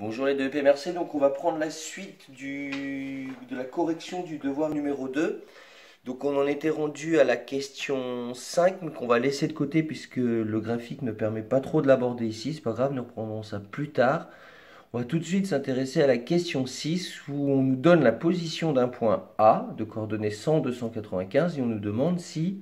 Bonjour les 2EP, merci. Donc on va prendre la suite de la correction du devoir numéro 2. Donc on en était rendu à la question 5 qu'on va laisser de côté puisque le graphique ne permet pas trop de l'aborder ici. C'est pas grave, nous reprendrons ça plus tard. On va tout de suite s'intéresser à la question 6 où on nous donne la position d'un point A de coordonnées 100, 295 et on nous demande si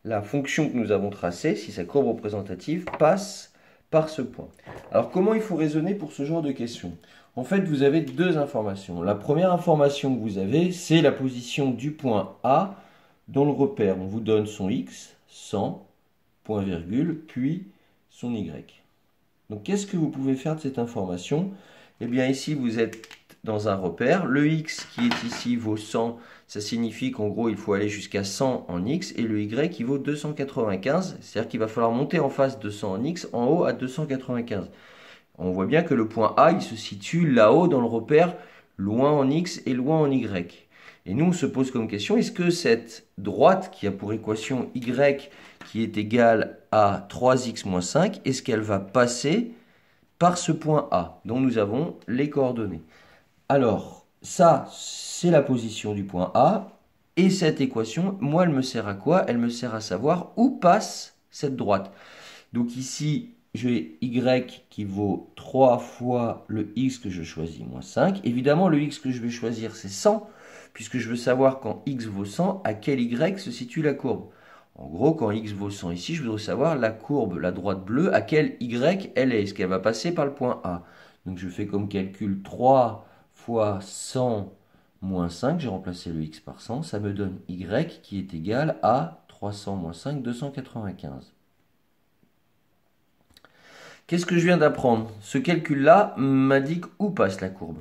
la fonction que nous avons tracée, si sa courbe représentative passe par ce point. Alors comment il faut raisonner pour ce genre de questions? En fait, vous avez deux informations. La première information que vous avez, c'est la position du point A dans le repère. On vous donne son x, 100, point virgule, puis son y. Donc qu'est-ce que vous pouvez faire de cette information? Eh bien ici, vous êtes dans un repère. Le x qui est ici vaut 100. Ça signifie qu'en gros, il faut aller jusqu'à 100 en x. Et le y qui vaut 295. C'est-à-dire qu'il va falloir monter en face de 100 en x, en haut à 295. On voit bien que le point A, il se situe là-haut dans le repère, loin en x et loin en y. Et nous, on se pose comme question, est-ce que cette droite qui a pour équation y qui est égale à 3x moins 5, est-ce qu'elle va passer par ce point A dont nous avons les coordonnées? Alors, ça, c'est la position du point A. Et cette équation, moi, elle me sert à quoi? Elle me sert à savoir où passe cette droite. Donc ici, j'ai y qui vaut 3 fois le x que je choisis, moins 5. Évidemment, le x que je vais choisir, c'est 100, puisque je veux savoir quand x vaut 100, à quel y se situe la courbe. En gros, quand x vaut 100 ici, je voudrais savoir la courbe, la droite bleue, à quel y elle est. Est-ce qu'elle va passer par le point A? Donc je fais comme calcul 3 fois 100 moins 5, j'ai remplacé le x par 100, ça me donne y qui est égal à 300 moins 5, 295. Qu'est-ce que je viens d'apprendre? Ce calcul-là m'indique où passe la courbe.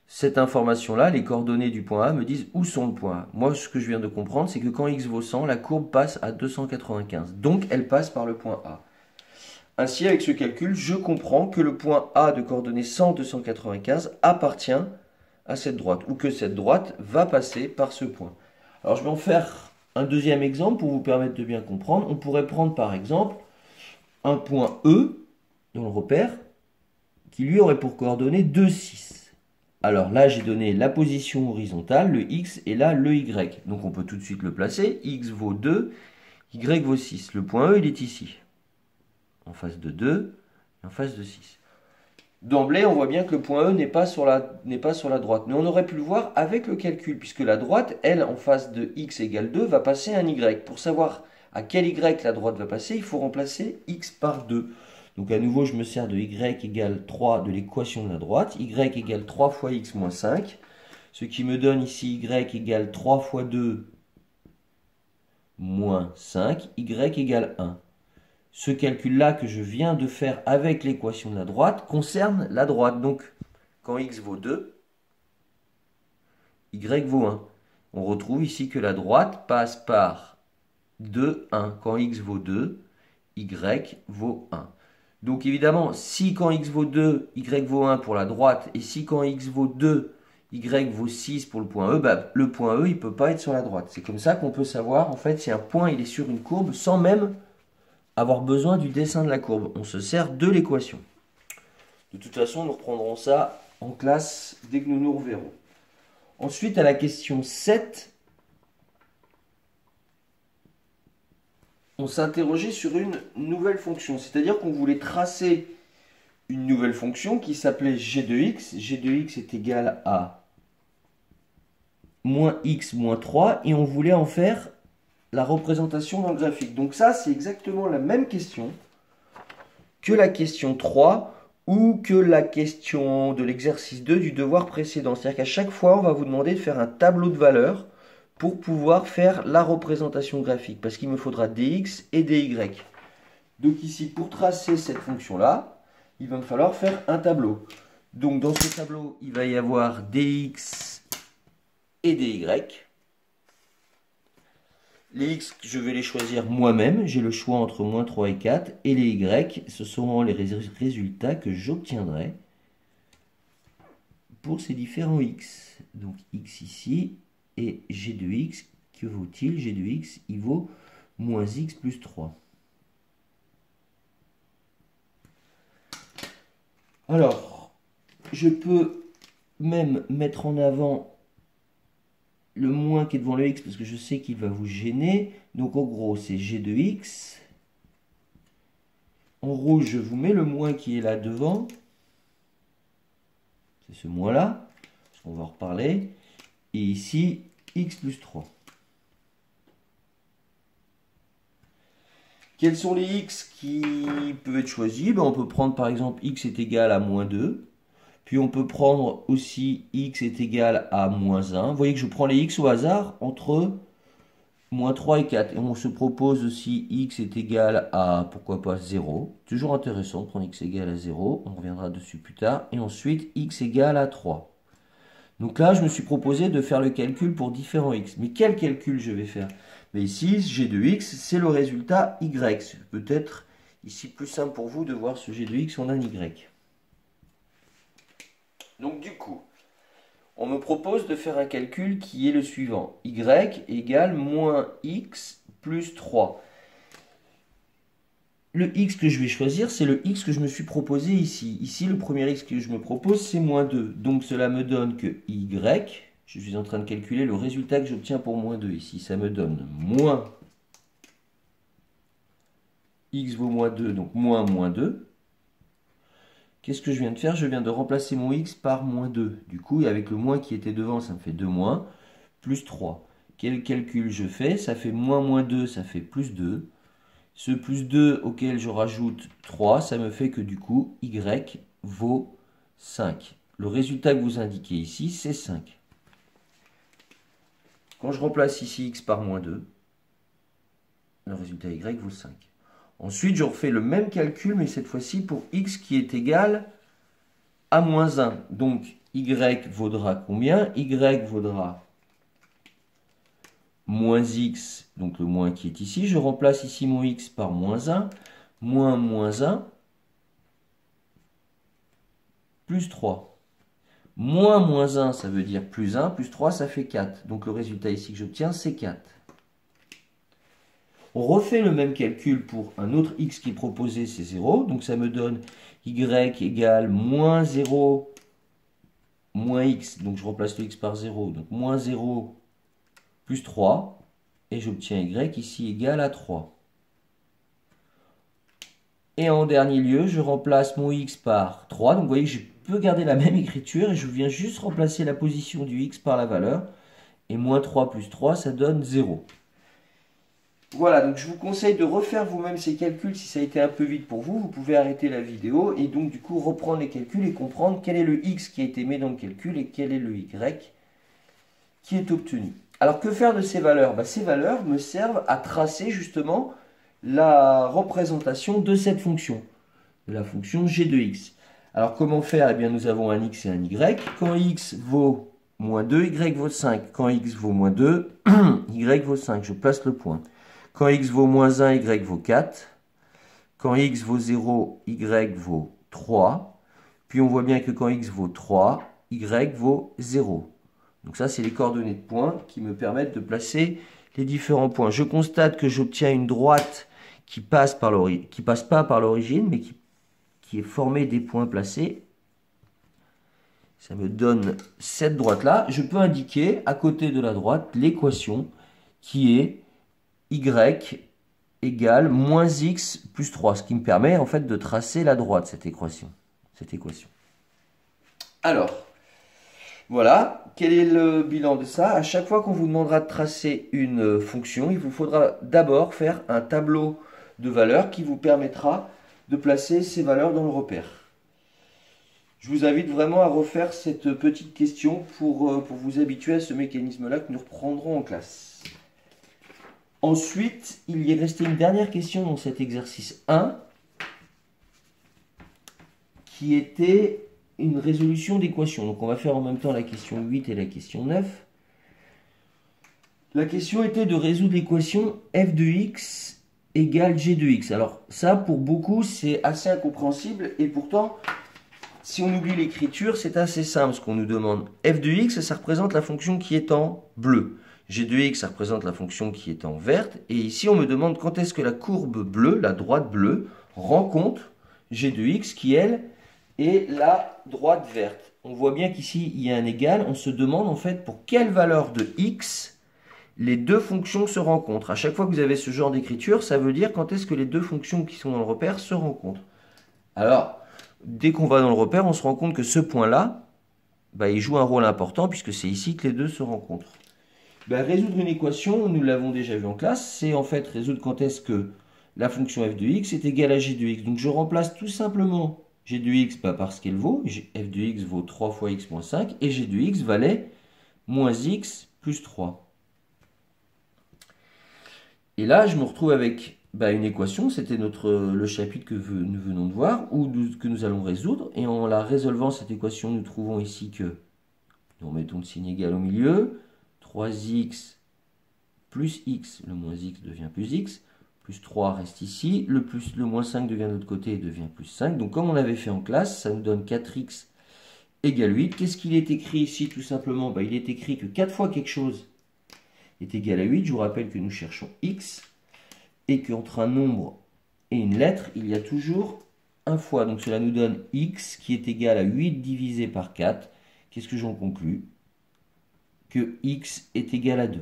Cette information-là, les coordonnées du point A me disent où sont le point A. Moi, ce que je viens de comprendre, c'est que quand x vaut 100, la courbe passe à 295. Donc, elle passe par le point A. Ainsi, avec ce calcul, je comprends que le point A de coordonnées 100, 295 appartient à cette droite, ou que cette droite va passer par ce point. Alors, je vais en faire un deuxième exemple pour vous permettre de bien comprendre. On pourrait prendre par exemple un point E dans le repère qui lui aurait pour coordonnées 2, 6. Alors là, j'ai donné la position horizontale, le x, et là, le y. Donc on peut tout de suite le placer. X vaut 2, y vaut 6. Le point E, il est ici, en face de 2 et en face de 6. D'emblée, on voit bien que le point E n'est pas sur la droite. Mais on aurait pu le voir avec le calcul, puisque la droite, elle, en face de x égale 2, va passer un y. Pour savoir à quel y la droite va passer, il faut remplacer x par 2. Donc à nouveau, je me sers de y égale 3 de l'équation de la droite. Y égale 3 fois x moins 5. Ce qui me donne ici y égale 3 fois 2 moins 5. Y égale 1. Ce calcul-là que je viens de faire avec l'équation de la droite concerne la droite. Donc quand x vaut 2, y vaut 1. On retrouve ici que la droite passe par 2, 1. Quand x vaut 2, y vaut 1. Donc évidemment, si quand x vaut 2, y vaut 1 pour la droite, et si quand x vaut 2, y vaut 6 pour le point E, bah, le point E, il ne peut pas être sur la droite. C'est comme ça qu'on peut savoir, en fait, si un point il est sur une courbe, sans même avoir besoin du dessin de la courbe. On se sert de l'équation. De toute façon, nous reprendrons ça en classe dès que nous nous reverrons. Ensuite, à la question 7, on s'interrogeait sur une nouvelle fonction. C'est-à-dire qu'on voulait tracer une nouvelle fonction qui s'appelait g de x. G de x est égal à moins x moins 3 et on voulait en faire la représentation dans le graphique. Donc ça, c'est exactement la même question que la question 3 ou que la question de l'exercice 2 du devoir précédent. C'est-à-dire qu'à chaque fois, on va vous demander de faire un tableau de valeurs pour pouvoir faire la représentation graphique, parce qu'il me faudra dx et dy. Donc ici, pour tracer cette fonction-là, il va me falloir faire un tableau. Donc dans ce tableau, il va y avoir dx et dy. Les x, je vais les choisir moi-même. J'ai le choix entre moins 3 et 4. Et les y, ce seront les résultats que j'obtiendrai pour ces différents x. Donc x ici, et g de x, que vaut-il? G de x, il vaut moins x plus 3. Alors, je peux même mettre en avant le moins qui est devant le x parce que je sais qu'il va vous gêner. Donc en gros, c'est g de x. En rouge, je vous mets le moins qui est là devant. C'est ce moins-là. On va en reparler. Et ici, x plus 3. Quels sont les x qui peuvent être choisis? On peut prendre par exemple x est égal à moins 2. Puis on peut prendre aussi x est égal à moins 1. Vous voyez que je prends les x au hasard entre moins 3 et 4. Et on se propose aussi x est égal à, pourquoi pas, 0. Toujours intéressant de prendre x égal à 0. On reviendra dessus plus tard. Et ensuite, x égal à 3. Donc là, je me suis proposé de faire le calcul pour différents x. Mais quel calcul je vais faire? Mais ici, g de x, c'est le résultat y. Peut-être ici plus simple pour vous de voir ce g de x en un y. Donc du coup, on me propose de faire un calcul qui est le suivant. Y égale moins x plus 3. Le x que je vais choisir, c'est le x que je me suis proposé ici. Ici, le premier x que je me propose, c'est moins 2. Donc cela me donne que y, je suis en train de calculer le résultat que j'obtiens pour moins 2 ici. Ça me donne moins x vaut moins 2, donc moins 2. Qu'est-ce que je viens de faire? Je viens de remplacer mon x par moins 2. Du coup, avec le moins qui était devant, ça me fait 2 moins, plus 3. Quel calcul je fais? Ça fait moins 2, ça fait plus 2. Ce plus 2 auquel je rajoute 3, ça me fait que du coup, y vaut 5. Le résultat que vous indiquez ici, c'est 5. Quand je remplace ici x par moins 2, le résultat y vaut 5. Ensuite, je refais le même calcul, mais cette fois-ci pour x qui est égal à moins 1. Donc, y vaudra combien? Y vaudra moins x, donc le moins qui est ici. Je remplace ici mon x par moins 1, moins 1, plus 3. Moins 1, ça veut dire plus 1, plus 3, ça fait 4. Donc le résultat ici que j'obtiens, c'est 4. On refait le même calcul pour un autre x qui est proposé, c'est 0. Donc ça me donne y égale moins 0, moins x. Donc je remplace le x par 0. Donc moins 0 plus 3. Et j'obtiens y ici égal à 3. Et en dernier lieu, je remplace mon x par 3. Donc vous voyez que je peux garder la même écriture. Et je viens juste remplacer la position du x par la valeur. Et moins 3 plus 3, ça donne 0. Voilà, donc je vous conseille de refaire vous-même ces calculs. Si ça a été un peu vite pour vous, vous pouvez arrêter la vidéo et donc du coup reprendre les calculs et comprendre quel est le x qui a été mis dans le calcul et quel est le y qui est obtenu. Alors que faire de ces valeurs? Ces valeurs me servent à tracer justement la représentation de cette fonction, de la fonction g de x. Alors comment faire? Eh bien nous avons un x et un y. Quand x vaut moins 2, y vaut 5. Quand x vaut moins 2, y vaut 5. Je place le point. Quand x vaut moins 1, y vaut 4. Quand x vaut 0, y vaut 3. Puis on voit bien que quand x vaut 3, y vaut 0. Donc ça, c'est les coordonnées de points qui me permettent de placer les différents points. Je constate que j'obtiens une droite qui passe pas par l'origine, mais qui est formée des points placés. Ça me donne cette droite-là. Je peux indiquer à côté de la droite l'équation qui est y égale moins x plus 3, ce qui me permet en fait de tracer la droite, cette équation. Alors, voilà, quel est le bilan de ça? À chaque fois qu'on vous demandera de tracer une fonction, il vous faudra d'abord faire un tableau de valeurs qui vous permettra de placer ces valeurs dans le repère. Je vous invite vraiment à refaire cette petite question pour vous habituer à ce mécanisme-là que nous reprendrons en classe. Ensuite, il y est resté une dernière question dans cet exercice 1 qui était une résolution d'équation. Donc on va faire en même temps la question 8 et la question 9. La question était de résoudre l'équation f de x égale g de x. Alors ça, pour beaucoup, c'est assez incompréhensible et pourtant, si on oublie l'écriture, c'est assez simple ce qu'on nous demande. F de x, ça représente la fonction qui est en bleu. G de x, ça représente la fonction qui est en verte. Et ici, on me demande quand est-ce que la courbe bleue, la droite bleue, rencontre g de x qui, elle, est la droite verte. On voit bien qu'ici, il y a un égal. On se demande en fait pour quelle valeur de x les deux fonctions se rencontrent. À chaque fois que vous avez ce genre d'écriture, ça veut dire quand est-ce que les deux fonctions qui sont dans le repère se rencontrent. Alors, dès qu'on va dans le repère, on se rend compte que ce point-là, il joue un rôle important puisque c'est ici que les deux se rencontrent. Résoudre une équation, nous l'avons déjà vu en classe, c'est en fait résoudre quand est-ce que la fonction f de x est égale à g de x. Donc je remplace tout simplement g de x par ce qu'elle vaut. F de x vaut 3 fois x moins 5 et g de x valait moins x plus 3. Et là, je me retrouve avec une équation, c'était le chapitre que nous venons de voir, que nous allons résoudre. Et en la résolvant, cette équation, nous trouvons ici que, nous remettons le signe égal au milieu, 3x plus x, le moins x devient plus x, plus 3 reste ici, le moins 5 devient de l'autre côté et devient plus 5. Donc comme on avait fait en classe, ça nous donne 4x égale 8. Qu'est-ce qu'il est écrit ici tout simplement? Il est écrit que 4 fois quelque chose est égal à 8. Je vous rappelle que nous cherchons x et qu'entre un nombre et une lettre, il y a toujours un fois. Donc cela nous donne x qui est égal à 8 divisé par 4. Qu'est-ce que j'en conclus? Que x est égal à 2.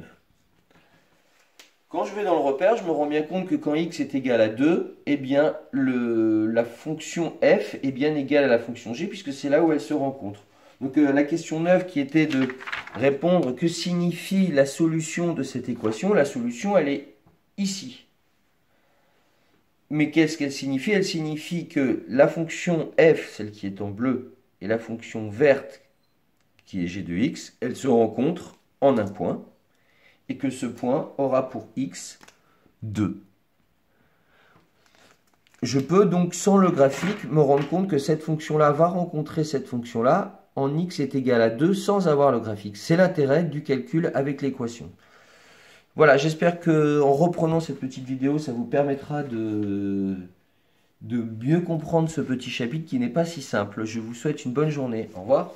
Quand je vais dans le repère, je me rends bien compte que quand x est égal à 2, eh bien la fonction f est bien égale à la fonction g, puisque c'est là où elle se rencontre. Donc la question 9 qui était de répondre que signifie la solution de cette équation, la solution elle est ici. Mais qu'est-ce qu'elle signifie? Elle signifie que la fonction f, celle qui est en bleu, et la fonction verte, qui est g de x, elles se rencontrent en un point, et que ce point aura pour x 2. Je peux donc, sans le graphique, me rendre compte que cette fonction-là va rencontrer cette fonction-là en x est égal à 2 sans avoir le graphique. C'est l'intérêt du calcul avec l'équation. Voilà, j'espère qu'en reprenant cette petite vidéo, ça vous permettra de mieux comprendre ce petit chapitre qui n'est pas si simple. Je vous souhaite une bonne journée. Au revoir.